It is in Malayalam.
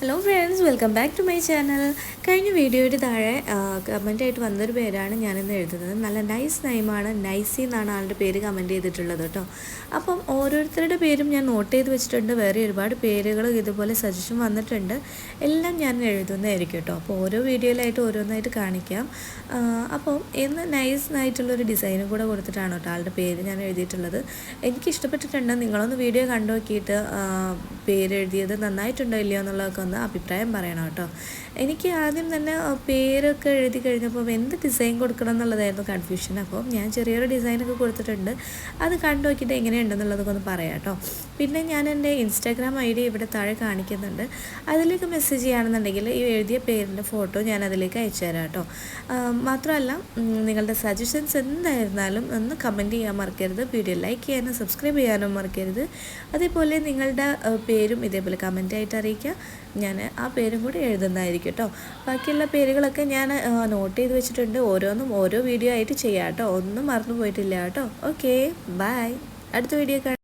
Hello friends, welcome back to my channel. കഴിഞ്ഞ വീഡിയോയുടെ താഴെ കമൻ്റായിട്ട് വന്നൊരു പേരാണ് ഞാനിന്ന് എഴുതുന്നത്. നല്ല നൈസ് നെയിമാണ്, നൈസി എന്നാണ് ആളുടെ പേര് കമൻറ്റ് ചെയ്തിട്ടുള്ളത് കേട്ടോ. അപ്പം ഓരോരുത്തരുടെ പേരും ഞാൻ നോട്ട് ചെയ്ത് വെച്ചിട്ടുണ്ട്. വേറെ ഒരുപാട് പേരുകൾ ഇതുപോലെ സജഷൻ വന്നിട്ടുണ്ട്. എല്ലാം ഞാൻ എഴുതുന്നതായിരിക്കും കേട്ടോ. അപ്പോൾ ഓരോ വീഡിയോയിലായിട്ട് ഓരോന്നായിട്ട് കാണിക്കാം. അപ്പം ഇന്ന് നൈസ് ആയിട്ടുള്ളൊരു ഡിസൈനും കൂടെ കൊടുത്തിട്ടാണ് കേട്ടോ ആളുടെ പേര് ഞാൻ എഴുതിയിട്ടുള്ളത്. എനിക്ക് ഇഷ്ടപ്പെട്ടിട്ടുണ്ട്. നിങ്ങളൊന്ന് വീഡിയോ കണ്ടു നോക്കിയിട്ട് പേരെഴുതിയത് നന്നായിട്ടുണ്ടോ ഇല്ലയോ എന്നുള്ളതൊക്കെ ഒന്ന് അഭിപ്രായം പറയണം കേട്ടോ. എനിക്ക് ആദ്യം തന്നെ പേരൊക്കെ എഴുതി കഴിഞ്ഞപ്പോൾ എന്ത് ഡിസൈൻ കൊടുക്കണം എന്നുള്ളതായിരുന്നു കൺഫ്യൂഷൻ. അപ്പോൾ ഞാൻ ചെറിയൊരു ഡിസൈനൊക്കെ കൊടുത്തിട്ടുണ്ട്. അത് കണ്ടു നോക്കിയിട്ട് എങ്ങനെയുണ്ടെന്നുള്ളതൊക്കെ ഒന്ന് പറയാം കേട്ടോ. പിന്നെ ഞാൻ എൻ്റെ ഇൻസ്റ്റാഗ്രാം ID ഇവിടെ താഴെ കാണിക്കുന്നുണ്ട്. അതിലേക്ക് മെസ്സേജ് ചെയ്യുകയാണെന്നുണ്ടെങ്കിൽ ഈ എഴുതിയ പേരിൻ്റെ ഫോട്ടോ ഞാൻ അതിലേക്ക് അയച്ചു തരാം കേട്ടോ. മാത്രമല്ല, നിങ്ങളുടെ സജഷൻസ് എന്തായിരുന്നാലും ഒന്ന് കമൻറ്റ് ചെയ്യാൻ മറക്കരുത്. വീഡിയോ ലൈക്ക് ചെയ്യാനും സബ്സ്ക്രൈബ് ചെയ്യാനും മറക്കരുത്. അതേപോലെ നിങ്ങളുടെ പേരും ഇതേപോലെ കമൻറ്റായിട്ട് അറിയിക്കുക. ഞാൻ ആ പേരും കൂടി എഴുതുന്നതായിരിക്കും കേട്ടോ. ബാക്കിയുള്ള പേരുകളൊക്കെ ഞാൻ നോട്ട് ചെയ്ത് വെച്ചിട്ടുണ്ട്. ഓരോന്നും ഓരോ വീഡിയോ ആയിട്ട് ചെയ്യാം കേട്ടോ. ഒന്നും മറന്നു പോയിട്ടില്ല കേട്ടോ. Okay, by. അടുത്ത വീഡിയോ